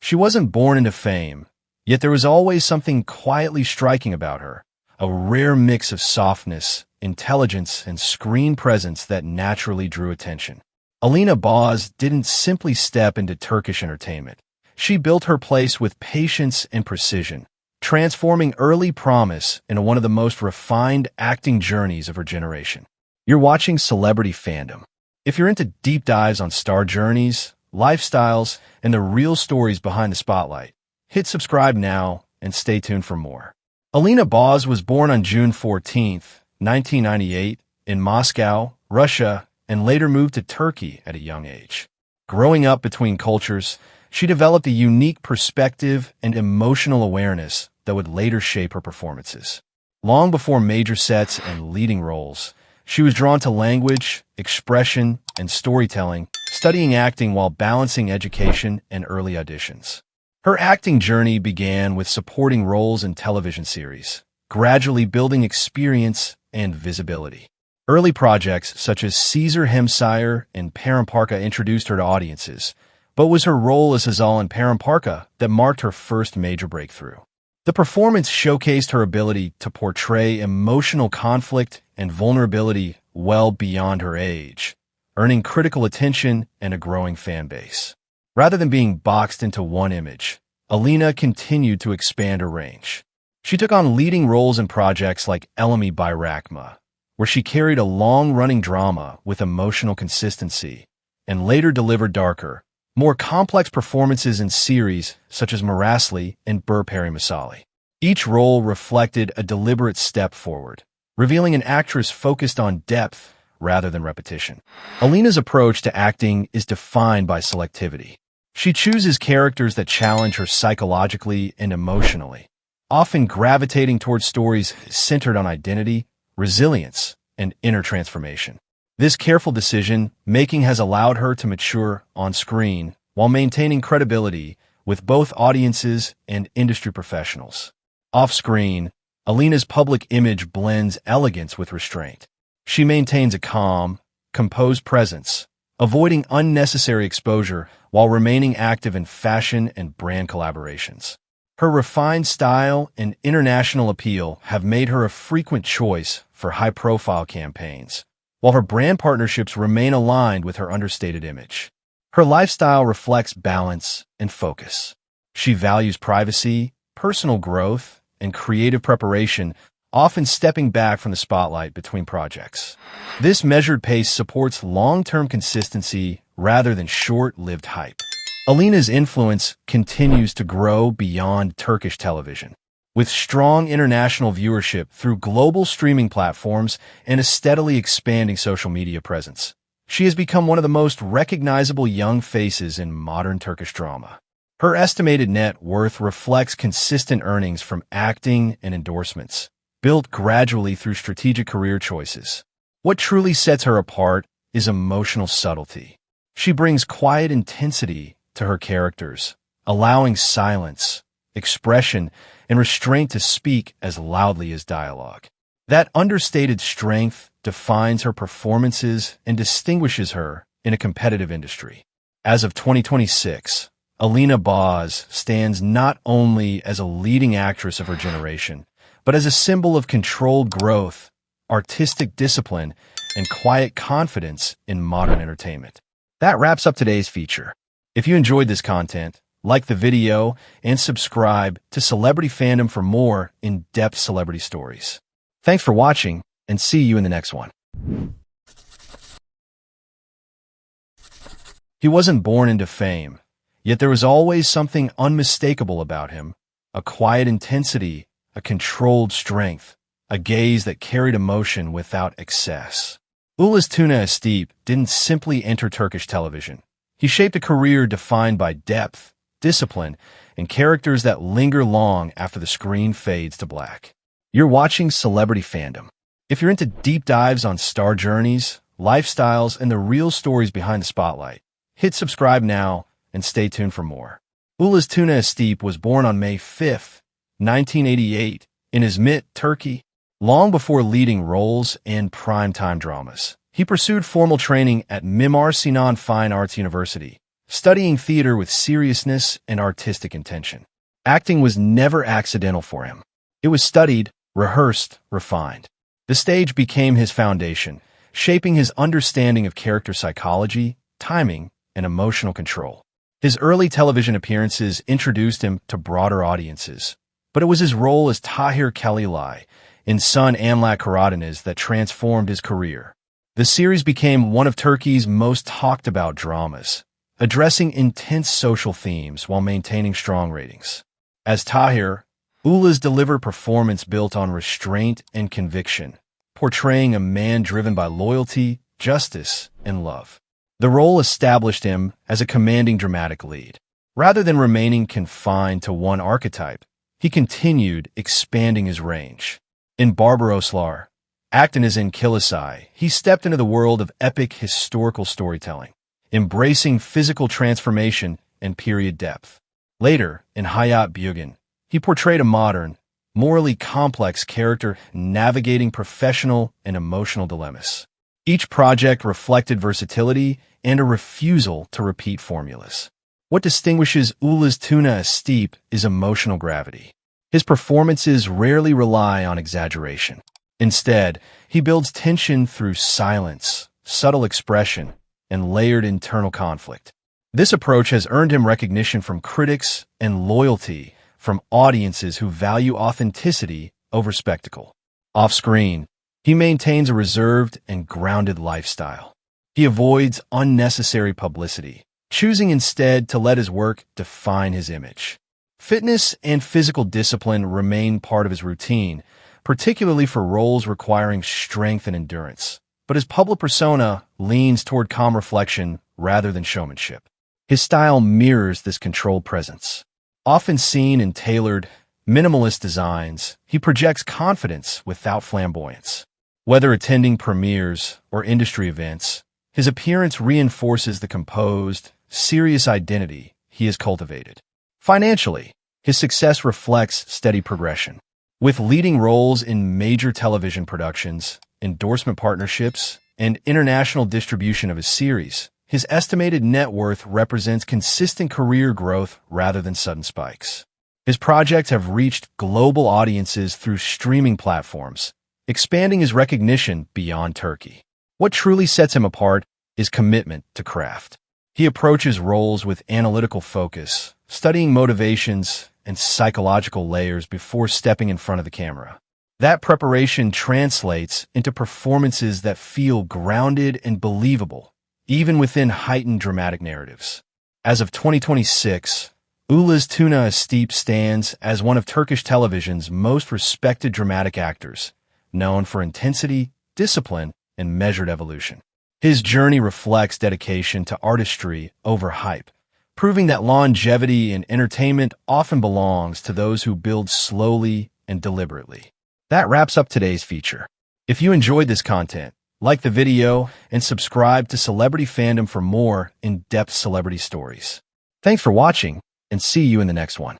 She wasn't born into fame, yet there was always something quietly striking about her, a rare mix of softness, intelligence, and screen presence that naturally drew attention. Alina Boz didn't simply step into Turkish entertainment. She built her place with patience and precision, transforming early promise into one of the most refined acting journeys of her generation. You're watching Celebrity Fandom. If you're into deep dives on star journeys, lifestyles, and the real stories behind the spotlight, hit subscribe now and stay tuned for more. Alina Boz was born on June 14, 1998, in Moscow, Russia, and later moved to Turkey at a young age. Growing up between cultures, she developed a unique perspective and emotional awareness that would later shape her performances. Long before major sets and leading roles, she was drawn to language, expression, and storytelling, studying acting while balancing education and early auditions. Her acting journey began with supporting roles in television series, gradually building experience and visibility. Early projects such as Caesar Hemsire and Paramparka introduced her to audiences, but it was her role as Hazal in Paramparka that marked her first major breakthrough. The performance showcased her ability to portray emotional conflict and vulnerability well beyond her age, earning critical attention and a growing fan base. Rather than being boxed into one image, Alina continued to expand her range. She took on leading roles in projects like Elemi Bayrakma, where she carried a long-running drama with emotional consistency, and later delivered darker, more complex performances in series such as Marasli and Burperi Masali. Each role reflected a deliberate step forward, revealing an actress focused on depth rather than repetition. Alina's approach to acting is defined by selectivity. She chooses characters that challenge her psychologically and emotionally, often gravitating towards stories centered on identity, resilience, and inner transformation. This careful decision-making has allowed her to mature on screen while maintaining credibility with both audiences and industry professionals. Off-screen, Alina's public image blends elegance with restraint. She maintains a calm, composed presence, avoiding unnecessary exposure while remaining active in fashion and brand collaborations. Her refined style and international appeal have made her a frequent choice for high-profile campaigns, while her brand partnerships remain aligned with her understated image. Her lifestyle reflects balance and focus. She values privacy, personal growth, and creative preparation, often stepping back from the spotlight between projects. This measured pace supports long-term consistency rather than short-lived hype. Alina's influence continues to grow beyond Turkish television. With strong international viewership through global streaming platforms and a steadily expanding social media presence, she has become one of the most recognizable young faces in modern Turkish drama. Her estimated net worth reflects consistent earnings from acting and endorsements, built gradually through strategic career choices. What truly sets her apart is emotional subtlety. She brings quiet intensity to her characters, allowing silence, expression, and restraint to speak as loudly as dialogue. That understated strength defines her performances and distinguishes her in a competitive industry. As of 2026, Alina Boz stands not only as a leading actress of her generation, but as a symbol of controlled growth, artistic discipline, and quiet confidence in modern entertainment. That wraps up today's feature. If you enjoyed this content, like the video and subscribe to Celebrity Fandom for more in-depth celebrity stories. Thanks for watching, and see you in the next one. He wasn't born into fame, yet there was always something unmistakable about him, a quiet intensity, a controlled strength, a gaze that carried emotion without excess. Ulaş Tuna Astepe didn't simply enter Turkish television. He shaped a career defined by depth, discipline, and characters that linger long after the screen fades to black. You're watching Celebrity Fandom. If you're into deep dives on star journeys, lifestyles, and the real stories behind the spotlight, hit subscribe now and stay tuned for more. Ulaş Tuna Astepe was born on May 5, 1988, in Izmit, Turkey. Long before leading roles in primetime dramas, he pursued formal training at Mimar Sinan Fine Arts University, studying theater with seriousness and artistic intention. Acting was never accidental for him. It was studied, rehearsed, refined. The stage became his foundation, shaping his understanding of character psychology, timing, and emotional control. His early television appearances introduced him to broader audiences, but it was his role as Tahir Kalilay in Sun Anlat Karadeniz that transformed his career. The series became one of Turkey's most talked-about dramas, addressing intense social themes while maintaining strong ratings. As Tahir, Ulaş delivered performance built on restraint and conviction, portraying a man driven by loyalty, justice, and love. The role established him as a commanding dramatic lead. Rather than remaining confined to one archetype, he continued expanding his range. In Barbaroslar, acting as in Kilisay, he stepped into the world of epic historical storytelling, embracing physical transformation and period depth. Later, in Hayat Bugün, he portrayed a modern, morally complex character navigating professional and emotional dilemmas. Each project reflected versatility and a refusal to repeat formulas. What distinguishes Ulaş Tuna Astepe is emotional gravity. His performances rarely rely on exaggeration. Instead, he builds tension through silence, subtle expression, and layered internal conflict. This approach has earned him recognition from critics and loyalty from audiences who value authenticity over spectacle. Off-screen, he maintains a reserved and grounded lifestyle. He avoids unnecessary publicity, choosing instead to let his work define his image. Fitness and physical discipline remain part of his routine, particularly for roles requiring strength and endurance. But his public persona leans toward calm reflection rather than showmanship. His style mirrors this controlled presence. Often seen in tailored, minimalist designs, he projects confidence without flamboyance. Whether attending premieres or industry events, his appearance reinforces the composed, serious identity he has cultivated. Financially, his success reflects steady progression. With leading roles in major television productions, endorsement partnerships, and international distribution of his series, his estimated net worth represents consistent career growth rather than sudden spikes. His projects have reached global audiences through streaming platforms, expanding his recognition beyond Turkey. What truly sets him apart is commitment to craft. He approaches roles with analytical focus, studying motivations and psychological layers before stepping in front of the camera. That preparation translates into performances that feel grounded and believable, even within heightened dramatic narratives. As of 2026, Ulaş Tuna Astepe stands as one of Turkish television's most respected dramatic actors, known for intensity, discipline, and measured evolution. His journey reflects dedication to artistry over hype, proving that longevity in entertainment often belongs to those who build slowly and deliberately. That wraps up today's feature. If you enjoyed this content, like the video and subscribe to Celebrity Fandom for more in-depth celebrity stories. Thanks for watching, and see you in the next one.